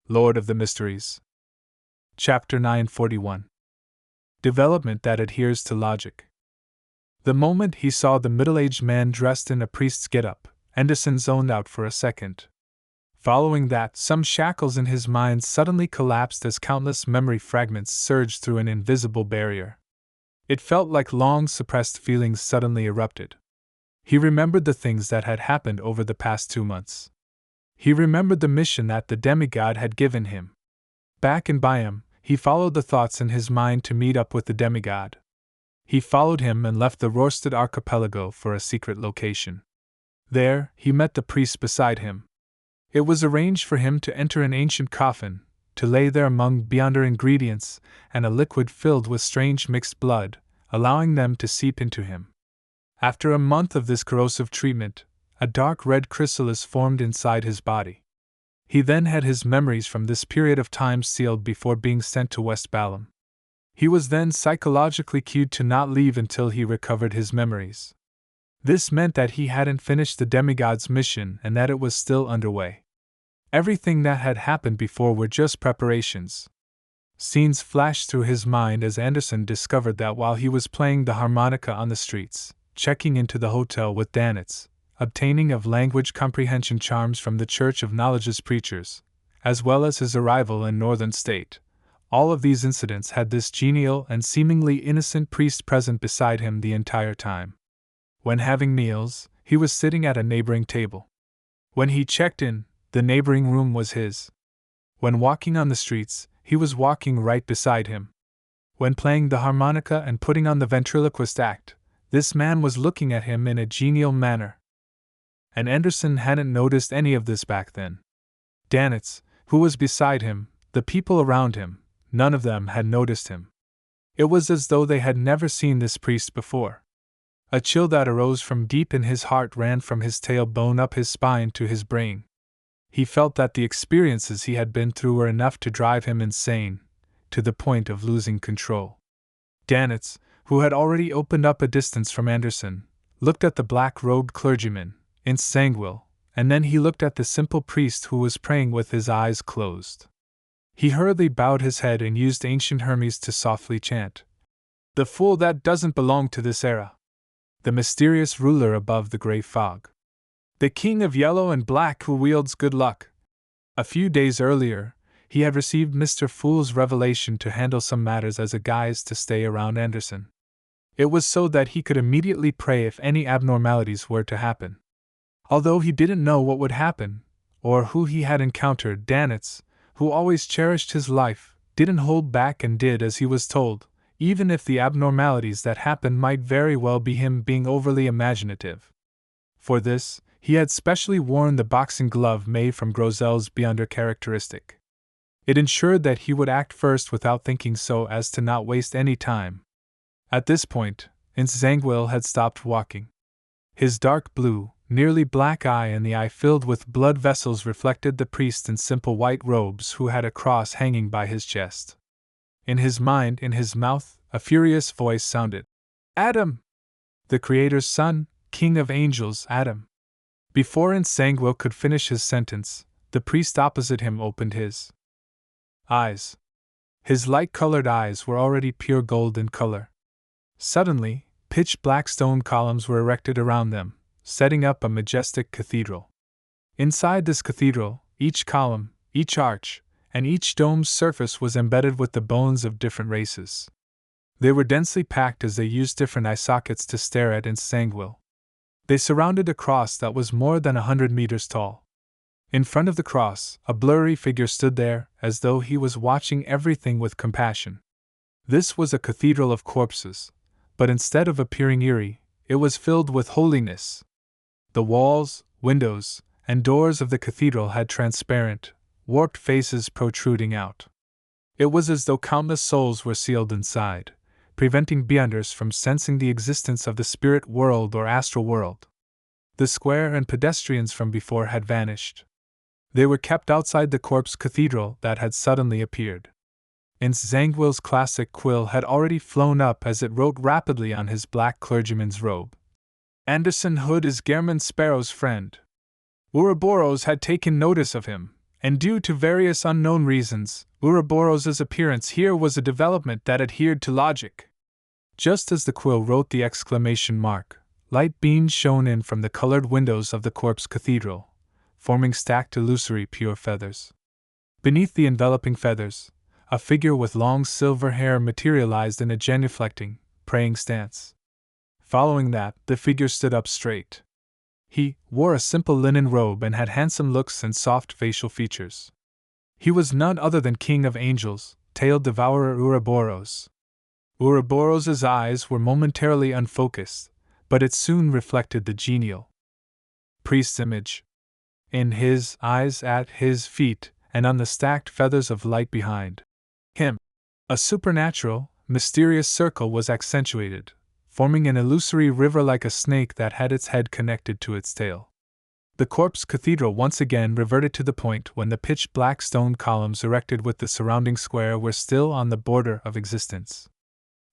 Lord of the Mysteries. Chapter 941. Development that adheres to logic. The moment he saw the middle-aged man dressed in a priest's get-up, Anderson zoned out for a second. Following that, some shackles in his mind suddenly collapsed as countless memory fragments surged through an invisible barrier. It felt like long-suppressed feelings suddenly erupted. He remembered the things that had happened over the past 2 months. He remembered the mission that the demigod had given him. Back in Byam, he followed the thoughts in his mind to meet up with the demigod. He followed him and left the Rorsted archipelago for a secret location. There, he met the priest beside him. It was arranged for him to enter an ancient coffin, to lay there among beyonder ingredients and a liquid filled with strange mixed blood, allowing them to seep into him. After a month of this corrosive treatment, a dark red chrysalis formed inside his body. He then had his memories from this period of time sealed before being sent to West Balam. He was then psychologically cued to not leave until he recovered his memories. This meant that he hadn't finished the demigod's mission and that it was still underway. Everything that had happened before were just preparations. Scenes flashed through his mind as Anderson discovered that while he was playing the harmonica on the streets, checking into the hotel with Danitz, obtaining of language comprehension charms from the Church of Knowledge's preachers, as well as his arrival in Northern State, all of these incidents had this genial and seemingly innocent priest present beside him the entire time. When having meals, he was sitting at a neighboring table. When he checked in, the neighboring room was his. When walking on the streets, he was walking right beside him. When playing the harmonica and putting on the ventriloquist act, this man was looking at him in a genial manner. And Anderson hadn't noticed any of this back then. Danitz, who was beside him, the people around him, none of them had noticed him. It was as though they had never seen this priest before. A chill that arose from deep in his heart ran from his tailbone up his spine to his brain. He felt that the experiences he had been through were enough to drive him insane, to the point of losing control. Danitz, who had already opened up a distance from Anderson, looked at the black-robed clergyman, in Sanguil, and then he looked at the simple priest who was praying with his eyes closed. He hurriedly bowed his head and used ancient Hermes to softly chant, "The fool that doesn't belong to this era. The mysterious ruler above the gray fog. The king of yellow and black who wields good luck." A few days earlier, he had received Mr. Fool's revelation to handle some matters as a guise to stay around Anderson. It was so that he could immediately pray if any abnormalities were to happen. Although he didn't know what would happen, or who he had encountered, Danitz, who always cherished his life, didn't hold back and did as he was told, even if the abnormalities that happened might very well be him being overly imaginative. For this, he had specially worn the boxing glove made from Grozel's beyonder characteristic. It ensured that he would act first without thinking so as to not waste any time. At this point, Zanguil had stopped walking. His dark blue, nearly black eye and the eye filled with blood vessels reflected the priest in simple white robes who had a cross hanging by his chest. In his mind, in his mouth, a furious voice sounded, "Adam! The Creator's son, King of Angels, Adam!" Before Zanguil could finish his sentence, the priest opposite him opened his eyes. His light-colored eyes were already pure gold in color. Suddenly, pitch-black stone columns were erected around them, setting up a majestic cathedral. Inside this cathedral, each column, each arch, and each dome's surface was embedded with the bones of different races. They were densely packed as they used different eye sockets to stare at in Zanguil. They surrounded a cross that was more than 100 meters tall. In front of the cross, a blurry figure stood there, as though he was watching everything with compassion. This was a cathedral of corpses, but instead of appearing eerie, it was filled with holiness. The walls, windows, and doors of the cathedral had transparent, warped faces protruding out. It was as though countless souls were sealed inside, preventing beyonders from sensing the existence of the spirit world or astral world. The square and pedestrians from before had vanished. They were kept outside the corpse cathedral that had suddenly appeared. Zanguil's classic quill had already flown up as it wrote rapidly on his black clergyman's robe. "Anderson Hood is Gehrman Sparrow's friend. Ouroboros had taken notice of him, and due to various unknown reasons, Ouroboros' appearance here was a development that adhered to logic. Just as the quill wrote the exclamation mark, light beams shone in from the colored windows of the corpse cathedral, forming stacked illusory pure feathers. Beneath the enveloping feathers, a figure with long silver hair materialized in a genuflecting, praying stance. Following that, the figure stood up straight. He wore a simple linen robe and had handsome looks and soft facial features. He was none other than King of Angels, tailed devourer Ouroboros. Ouroboros' eyes were momentarily unfocused, but it soon reflected the genial priest's image. In his eyes, at his feet, and on the stacked feathers of light behind him, a supernatural, mysterious circle was accentuated, forming an illusory river like a snake that had its head connected to its tail. The corpse cathedral once again reverted to the point when the pitch-black stone columns erected with the surrounding square were still on the border of existence.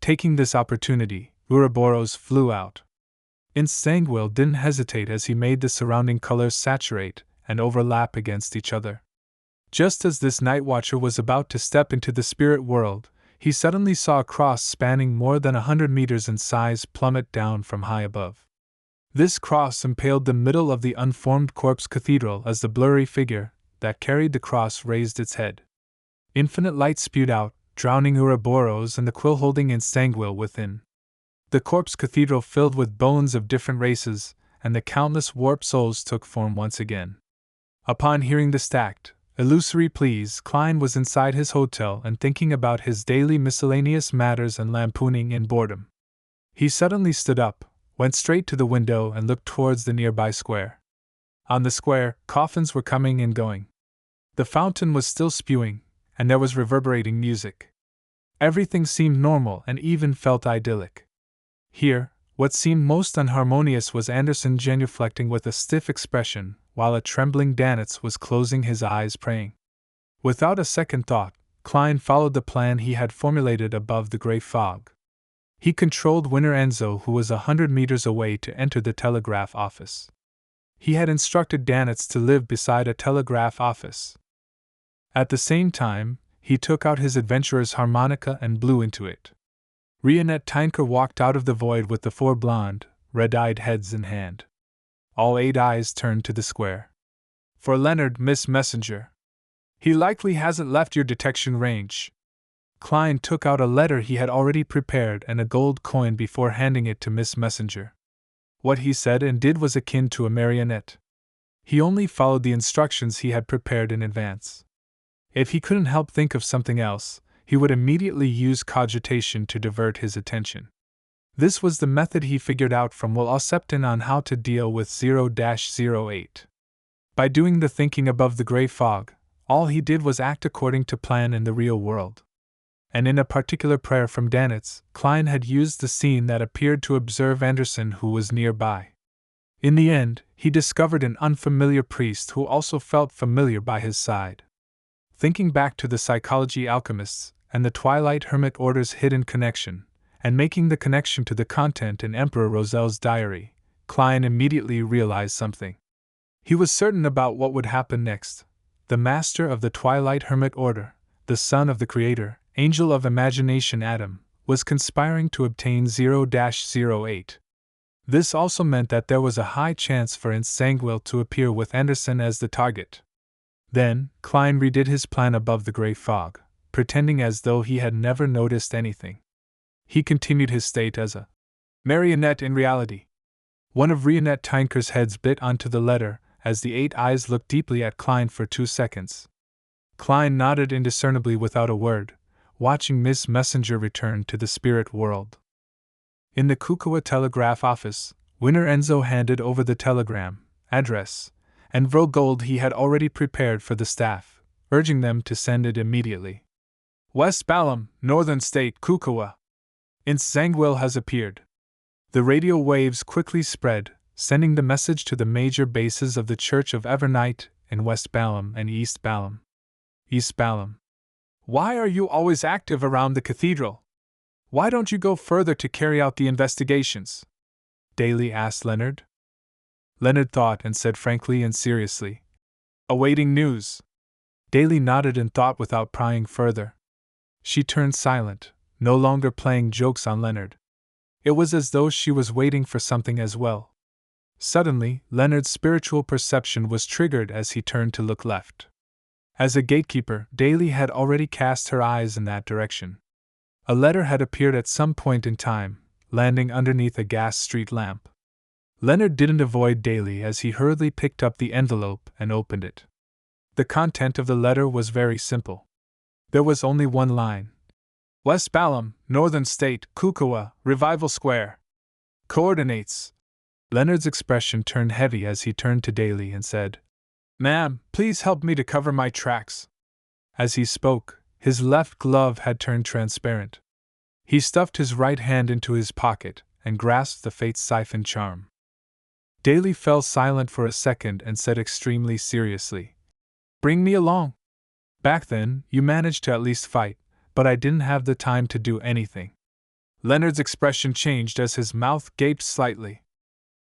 Taking this opportunity, Ouroboros flew out. Instanguil didn't hesitate as he made the surrounding colors saturate and overlap against each other. Just as this night watcher was about to step into the spirit world, he suddenly saw a cross spanning more than 100 meters in size plummet down from high above. This cross impaled the middle of the unformed corpse cathedral as the blurry figure that carried the cross raised its head. Infinite light spewed out, drowning Ouroboros and the quill holding Instanguil within. The corpse cathedral filled with bones of different races, and the countless warped souls took form once again. Upon hearing the stacked, illusory pleas, Klein was inside his hotel and thinking about his daily miscellaneous matters and lampooning in boredom. He suddenly stood up, went straight to the window and looked towards the nearby square. On the square, coffins were coming and going. The fountain was still spewing, and there was reverberating music. Everything seemed normal and even felt idyllic. Here, what seemed most unharmonious was Anderson genuflecting with a stiff expression, while a trembling Danitz was closing his eyes praying. Without a second thought, Klein followed the plan he had formulated above the gray fog. He controlled Winner Enzo, who was 100 meters away, to enter the telegraph office. He had instructed Danitz to live beside a telegraph office. At the same time, he took out his adventurer's harmonica and blew into it. Rionette Tynker walked out of the void with the 4 blonde, red-eyed heads in hand. All 8 eyes turned to the square. For Leonard, Miss Messenger. He likely hasn't left your detection range. Klein took out a letter he had already prepared and a gold coin before handing it to Miss Messenger. What he said and did was akin to a marionette. He only followed the instructions he had prepared in advance. If he couldn't help think of something else, he would immediately use cogitation to divert his attention. This was the method he figured out from Will Oseptin on how to deal with 0-08. By doing the thinking above the gray fog, all he did was act according to plan in the real world. And in a particular prayer from Danitz, Klein had used the scene that appeared to observe Anderson, who was nearby. In the end, he discovered an unfamiliar priest who also felt familiar by his side. Thinking back to the psychology alchemists and the Twilight Hermit Order's hidden connection, and making the connection to the content in Emperor Roselle's diary, Klein immediately realized something. He was certain about what would happen next. The master of the Twilight Hermit Order, the son of the Creator, Angel of Imagination Adam, was conspiring to obtain 0-08. This also meant that there was a high chance for Instanguil to appear with Anderson as the target. Then, Klein redid his plan above the gray fog, pretending as though he had never noticed anything. He continued his state as a marionette in reality. One of Rionette Tynker's heads bit onto the letter as the 8 eyes looked deeply at Klein for 2 seconds. Klein nodded indiscernibly without a word, watching Miss Messenger return to the spirit world. In the Kukawa telegraph office, Winner Enzo handed over the telegram, address, and Vro gold he had already prepared for the staff, urging them to send it immediately. West Balam, Northern State, Kukawa. Instanguil has appeared. The radio waves quickly spread, sending the message to the major bases of the Church of Evernight in West Balam and East Balam. East Balam. Why are you always active around the cathedral? Why don't you go further to carry out the investigations? Daly asked Leonard. Leonard thought and said frankly and seriously, awaiting news. Daly nodded in thought without prying further. She turned silent, no longer playing jokes on Leonard. It was as though she was waiting for something as well. Suddenly, Leonard's spiritual perception was triggered as he turned to look left. As a gatekeeper, Daly had already cast her eyes in that direction. A letter had appeared at some point in time, landing underneath a gas street lamp. Leonard didn't avoid Daly as he hurriedly picked up the envelope and opened it. The content of the letter was very simple. There was only one line. West Balham, Northern State, Kookawa, Revival Square. Coordinates. Leonard's expression turned heavy as he turned to Daly and said, "Ma'am, please help me to cover my tracks." As he spoke, his left glove had turned transparent. He stuffed his right hand into his pocket and grasped the fate's siphon charm. Daly fell silent for a second and said extremely seriously, "Bring me along. Back then, you managed to at least fight, but I didn't have the time to do anything." Leonard's expression changed as his mouth gaped slightly.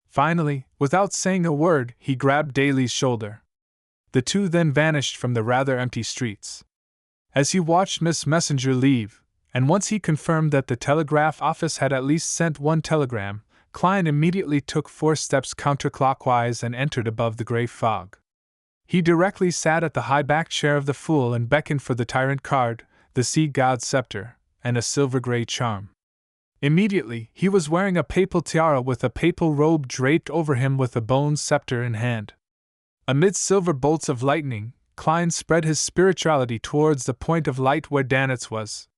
Finally, without saying a word, he grabbed Daly's shoulder. The two then vanished from the rather empty streets. As he watched Miss Messenger leave, and once he confirmed that the telegraph office had at least sent one telegram, Klein immediately took 4 steps counterclockwise and entered above the gray fog. He directly sat at the high-backed chair of the fool and beckoned for the tyrant card, the sea god's scepter, and a silver-gray charm. Immediately, he was wearing a papal tiara with a papal robe draped over him with a bone scepter in hand. Amidst silver bolts of lightning, Klein spread his spirituality towards the point of light where Danitz was.